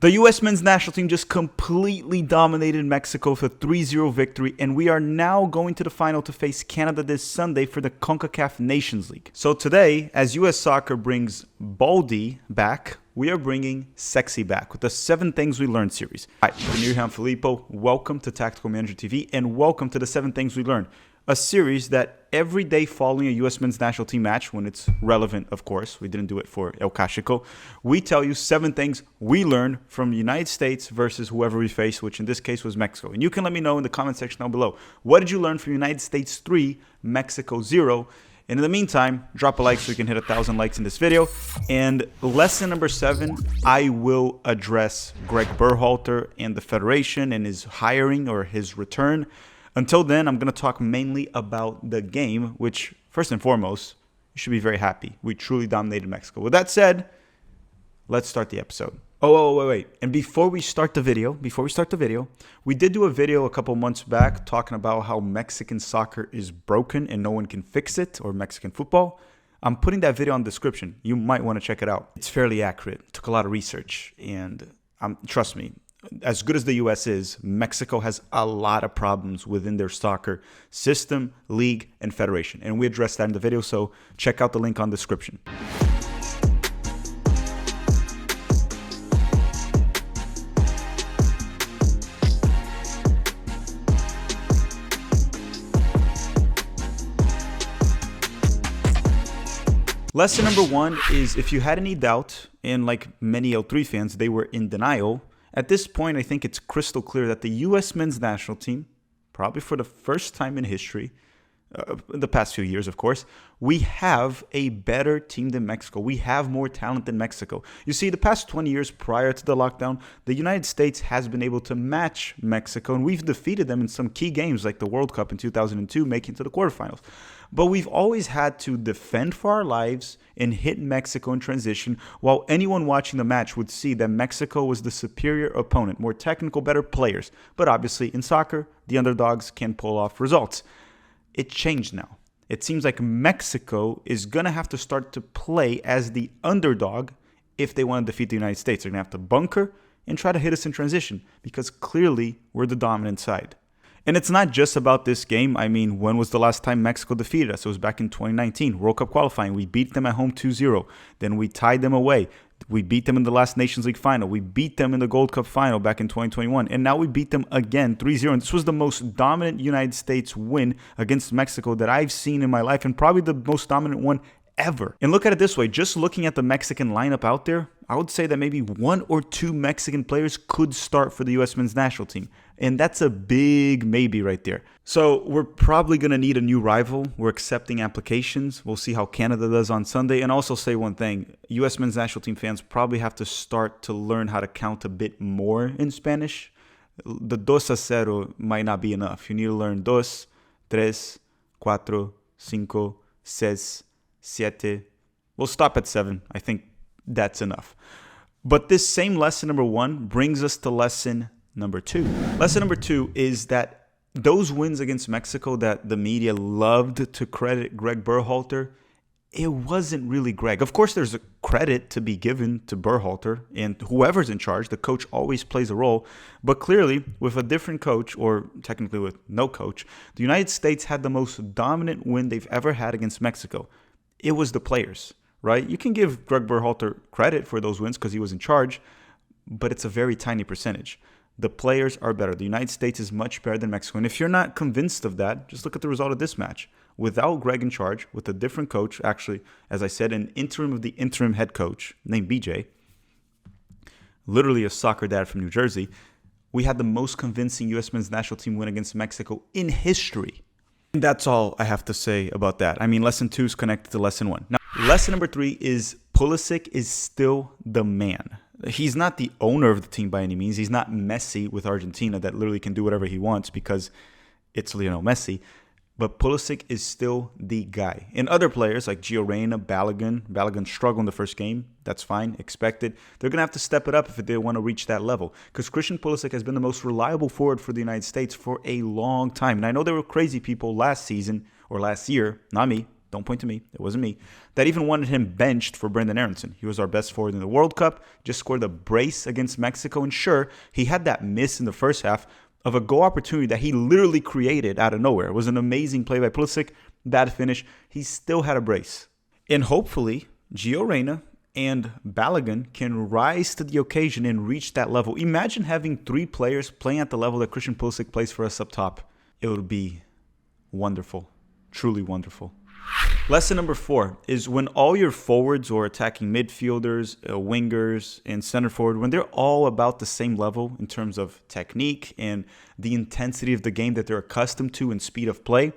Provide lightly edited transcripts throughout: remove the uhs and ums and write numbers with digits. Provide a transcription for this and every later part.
The U.S. men's national team just completely dominated Mexico with a 3-0 victory, and we are now going to the final to face Canada this Sunday for the CONCACAF Nations League. So today, as U.S. Soccer brings Baldy back, we are bringing Sexy back with the 7 Things We Learned series. Hi, I'm Filippo. Welcome to Tactical Manager TV, and welcome to the 7 Things We Learned, a series that every day following a U.S. men's national team match, when it's relevant, of course, we didn't do it for El Clásico, we tell you 7 things we learned from the United States versus whoever we face, which in this case was Mexico. And you can let me know in the comment section down below, what did you learn from United States 3, Mexico 0? And in the meantime, drop a like so we can hit 1,000 likes in this video. And lesson number 7, I will address Greg Berhalter and the Federation and his hiring or his return. Until then, I'm going to talk mainly about the game, which, first and foremost, you should be very happy. We truly dominated Mexico. With that said, let's start the episode. Wait. And before we start the video, we did do a video a couple months back talking about how Mexican soccer is broken and no one can fix it, or Mexican football. I'm putting that video in the description. You might want to check it out. It's fairly accurate. It took a lot of research, and trust me, as good as the U.S. is, Mexico has a lot of problems within their soccer system, league, and federation. And we addressed that in the video, so check out the link on the description. Lesson number 1 is, if you had any doubt, and like many L3 fans, they were in denial. At this point, I think it's crystal clear that the U.S. men's national team, probably for the first time in history, in the past few years, of course, we have a better team than Mexico. We have more talent than Mexico. You see, the past 20 years prior to the lockdown, the United States has been able to match Mexico, and we've defeated them in some key games like the World Cup in 2002, making it to the quarterfinals. But we've always had to defend for our lives and hit Mexico in transition, while anyone watching the match would see that Mexico was the superior opponent, more technical, better players. But obviously, in soccer, the underdogs can pull off results. It changed now. It seems like Mexico is going to have to start to play as the underdog if they want to defeat the United States. They're going to have to bunker and try to hit us in transition, because clearly we're the dominant side. And it's not just about this game. I mean, when was the last time Mexico defeated us? It was back in 2019, World Cup qualifying. We beat them at home 2-0. Then we tied them away. We beat them in the last Nations League final. We beat them in the Gold Cup final back in 2021. And now we beat them again 3-0. And this was the most dominant United States win against Mexico that I've seen in my life, and probably the most dominant one ever. And look at it this way, just looking at the Mexican lineup out there, I would say that maybe 1 or 2 Mexican players could start for the U.S. men's national team. And that's a big maybe right there. So we're probably going to need a new rival. We're accepting applications. We'll see how Canada does on Sunday. And also say one thing, U.S. men's national team fans probably have to start to learn how to count a bit more in Spanish. The 2-0 might not be enough. You need to learn 2, 3, 4, 5, 6, 7. We'll stop at 7. I think that's enough. But this same lesson number 1 brings us to lesson number 2. Lesson number 2 is that those wins against Mexico that the media loved to credit Greg Berhalter, it wasn't really Greg. Of course, there's a credit to be given to Berhalter, and whoever's in charge, the coach always plays a role. But clearly, with a different coach, or technically with no coach, the United States had the most dominant win they've ever had against Mexico. It was the players, right? You can give Greg Berhalter credit for those wins because he was in charge, but it's a very tiny percentage. The players are better. The United States is much better than Mexico. And if you're not convinced of that, just look at the result of this match. Without Greg in charge, with a different coach, actually, as I said, an interim of the interim head coach named BJ, literally a soccer dad from New Jersey, we had the most convincing U.S. men's national team win against Mexico in history. And that's all I have to say about that. I mean, lesson 2 is connected to lesson 1. Now, lesson number 3 is Pulisic is still the man. He's not the owner of the team by any means. He's not Messi with Argentina that literally can do whatever he wants because it's Lionel Messi. But Pulisic is still the guy. And other players like Gio Reyna, Balogun struggled in the first game. That's fine, expected. They're going to have to step it up if they want to reach that level. Because Christian Pulisic has been the most reliable forward for the United States for a long time. And I know there were crazy people last season, or last year, not me, don't point to me, it wasn't me, that even wanted him benched for Brendan Aronson. He was our best forward in the World Cup, just scored a brace against Mexico, and sure, he had that miss in the first half of a goal opportunity that he literally created out of nowhere. It was an amazing play by Pulisic, bad finish. He still had a brace. And hopefully, Gio Reyna and Balogun can rise to the occasion and reach that level. Imagine having 3 players playing at the level that Christian Pulisic plays for us up top. It would be wonderful, truly wonderful. Lesson number 4 is when all your forwards or attacking midfielders, wingers, and center forward, when they're all about the same level in terms of technique and the intensity of the game that they're accustomed to and speed of play,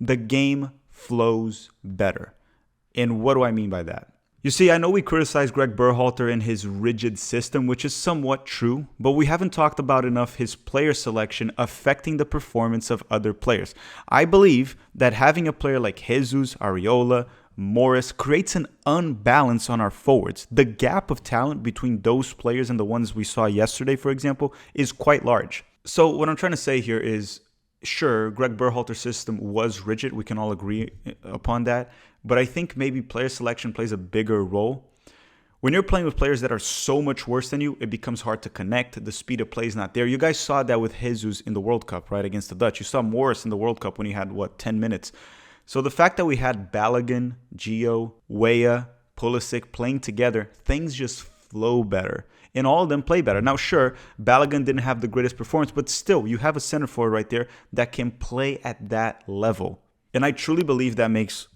the game flows better. And what do I mean by that? You see, I know we criticize Greg Berhalter and his rigid system, which is somewhat true, but we haven't talked about enough his player selection affecting the performance of other players. I believe that having a player like Jesus, Areola, Morris creates an unbalance on our forwards. The gap of talent between those players and the ones we saw yesterday, for example, is quite large. So what I'm trying to say here is, sure, Greg Berhalter's system was rigid. We can all agree upon that. But I think maybe player selection plays a bigger role. When you're playing with players that are so much worse than you, it becomes hard to connect. The speed of play is not there. You guys saw that with Jesus in the World Cup, right, against the Dutch. You saw Morris in the World Cup when he had, 10 minutes. So the fact that we had Balogun, Gio, Weah, Pulisic playing together, things just flow better. And all of them play better. Now, sure, Balogun didn't have the greatest performance, but still, you have a center forward right there that can play at that level. And I truly believe that makes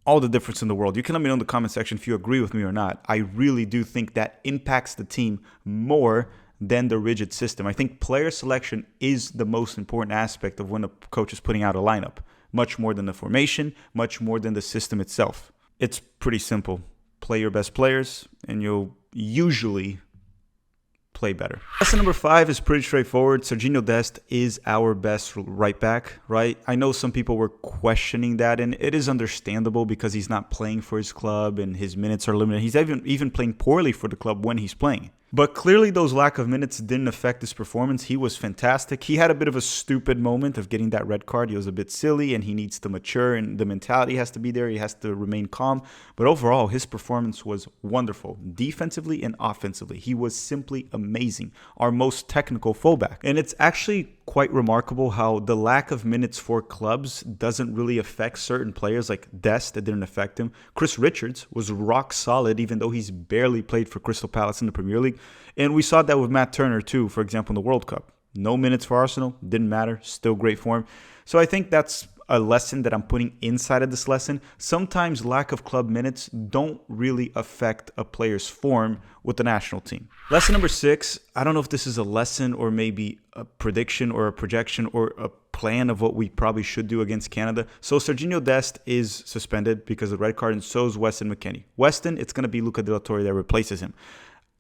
all the difference in the world. You can let me know in the comment section if you agree with me or not. I really do think that impacts the team more than the rigid system. I think player selection is the most important aspect of when a coach is putting out a lineup, much more than the formation, much more than the system itself. It's pretty simple. Play your best players, and you'll usually play better. Lesson number 5 is pretty straightforward. Serginho Dest is our best right back, right? I know some people were questioning that, and it is understandable because he's not playing for his club and his minutes are limited. He's even playing poorly for the club when he's playing. But clearly those lack of minutes didn't affect his performance. He was fantastic. He had a bit of a stupid moment of getting that red card. He was a bit silly and he needs to mature and the mentality has to be there. He has to remain calm. But overall, his performance was wonderful. Defensively and offensively. He was simply amazing. Our most technical fullback. And it's actually quite remarkable how the lack of minutes for clubs doesn't really affect certain players like Dest. It didn't affect him. Chris Richards was rock solid even though he's barely played for Crystal Palace in the Premier League. And we saw that with Matt Turner too, for example, in the World Cup. No minutes for Arsenal, didn't matter, still great form. So I think that's a lesson that I'm putting inside of this lesson. Sometimes lack of club minutes don't really affect a player's form with the national team. Lesson number 6, I don't know if this is a lesson or maybe a prediction or a projection or a plan of what we probably should do against Canada. So Serginho Dest is suspended because of the red card, and so is Weston McKennie. Weston, it's going to be Luca De La Torre that replaces him.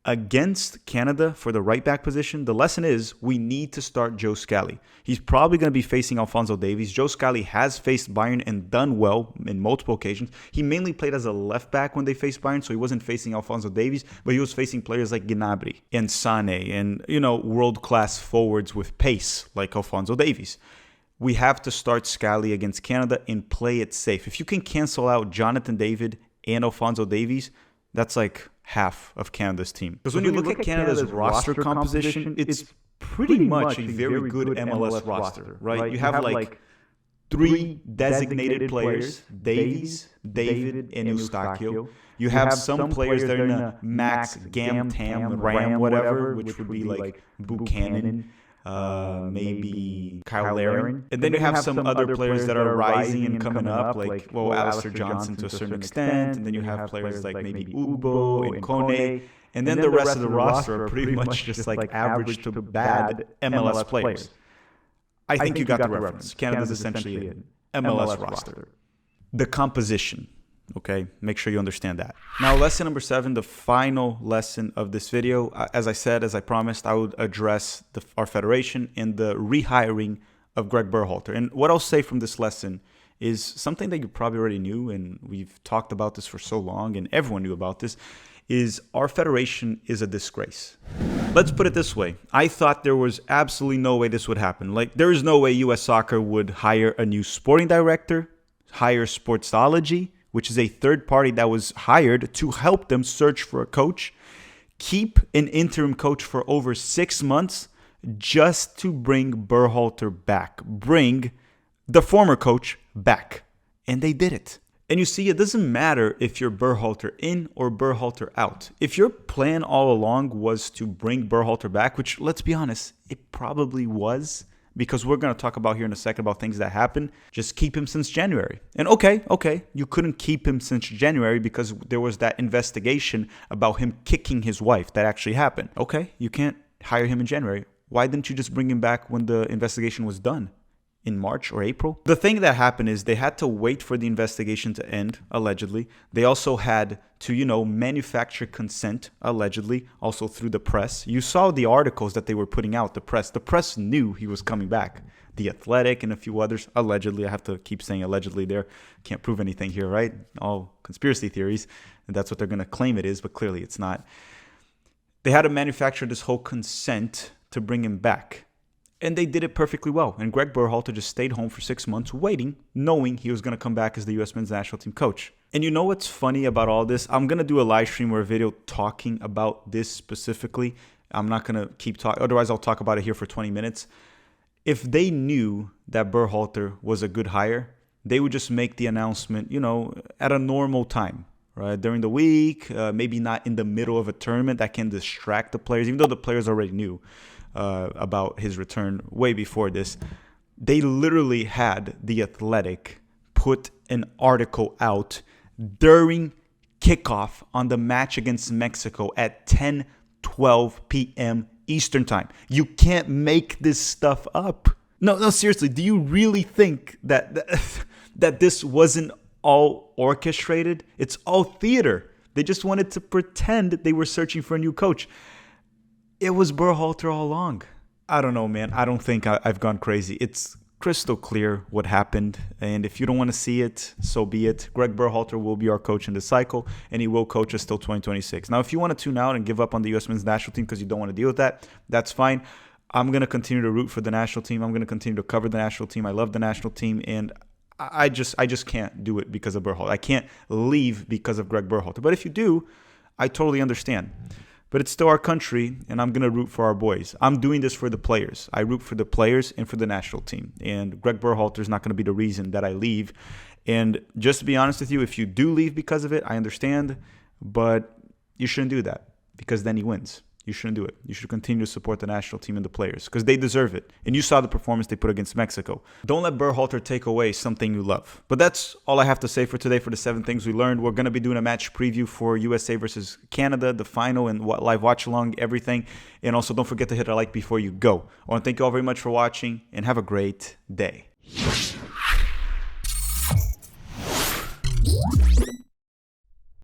Against Canada for the right back position, the lesson is we need to start Joe Scally. He's probably going to be facing Alphonso Davies. Joe Scally has faced Bayern and done well in multiple occasions. He mainly played as a left back when they faced Bayern, so he wasn't facing Alphonso Davies, but he was facing players like Gnabry and Sane and, world-class forwards with pace like Alphonso Davies. We have to start Scally against Canada and play it safe. If you can cancel out Jonathan David and Alphonso Davies, that's like half of Canada's team. Because when you look at Canada's roster composition, it's pretty much a very good MLS roster, right? You have like 3 designated players, Davies, David, and Eustáquio. You have some players that are in a Max, Gam, Tam, Ram, whatever, which would be like Buchanan, maybe Kyle Larin. And then you have some other players that are rising and coming up, like, Alistair Johnson to a certain extent. And then you have players like maybe Ugbo and Kone. And then the rest of the roster are pretty much just like average to bad MLS players. I think you got the reference. Canada's essentially an MLS roster. The composition. Okay, make sure you understand that. Now, lesson number 7, the final lesson of this video. As I said, as I promised, I would address our federation and the rehiring of Greg Berhalter. And what I'll say from this lesson is something that you probably already knew, and we've talked about this for so long, and everyone knew about this, is our federation is a disgrace. Let's put it this way. I thought there was absolutely no way this would happen. Like, there is no way U.S. Soccer would hire a new sporting director, hire Sportsology, which is a third party that was hired to help them search for a coach, keep an interim coach for over 6 months just to bring Berhalter back, bring the former coach back. And they did it. And you see, it doesn't matter if you're Berhalter in or Berhalter out. If your plan all along was to bring Berhalter back, which, let's be honest, it probably was, because we're going to talk about here in a second about things that happened, just keep him since January. And okay, you couldn't keep him since January because there was that investigation about him kicking his wife that actually happened. Okay, you can't hire him in January. Why didn't you just bring him back when the investigation was done? In March or April? The thing that happened is they had to wait for the investigation to end, allegedly. They also had to, manufacture consent, allegedly, also through the press. You saw the articles that they were putting out, the press. The press knew he was coming back. The Athletic and a few others, allegedly. I have to keep saying allegedly there. Can't prove anything here, right? All conspiracy theories. And that's what they're going to claim it is, but clearly it's not. They had to manufacture this whole consent to bring him back. And they did it perfectly well. And Greg Berhalter just stayed home for 6 months waiting, knowing he was going to come back as the U.S. men's national team coach. And you know what's funny about all this? I'm going to do a live stream or a video talking about this specifically. I'm not going to keep talking. Otherwise, I'll talk about it here for 20 minutes. If they knew that Berhalter was a good hire, they would just make the announcement, at a normal time. Right, during the week, maybe not in the middle of a tournament that can distract the players, even though the players already knew about his return way before this. They literally had the Athletic put an article out during kickoff on the match against Mexico at 10:12 p.m. Eastern time. You can't make this stuff up. No, seriously, do you really think that this wasn't all orchestrated? It's all theater. They just wanted to pretend that they were searching for a new coach. It was Berhalter all along. I don't know, man. I don't think I've gone crazy. It's crystal clear what happened. And if you don't want to see it, so be it. Greg Berhalter will be our coach in this cycle, and he will coach us till 2026. Now, if you want to tune out and give up on the U.S. men's national team because you don't want to deal with that, that's fine. I'm going to continue to root for the national team. I'm going to continue to cover the national team. I love the national team, and I just can't do it because of Berhalter. I can't leave because of Greg Berhalter. But if you do, I totally understand. But it's still our country, and I'm going to root for our boys. I'm doing this for the players. I root for the players and for the national team. And Greg Berhalter is not going to be the reason that I leave. And just to be honest with you, if you do leave because of it, I understand. But you shouldn't do that because then he wins. You shouldn't do it. You should continue to support the national team and the players because they deserve it. And you saw the performance they put against Mexico. Don't let Berhalter take away something you love. But that's all I have to say for today for the 7 things we learned. We're going to be doing a match preview for USA versus Canada, the final, and live watch along, everything. And also don't forget to hit a like before you go. I want to thank you all very much for watching and have a great day.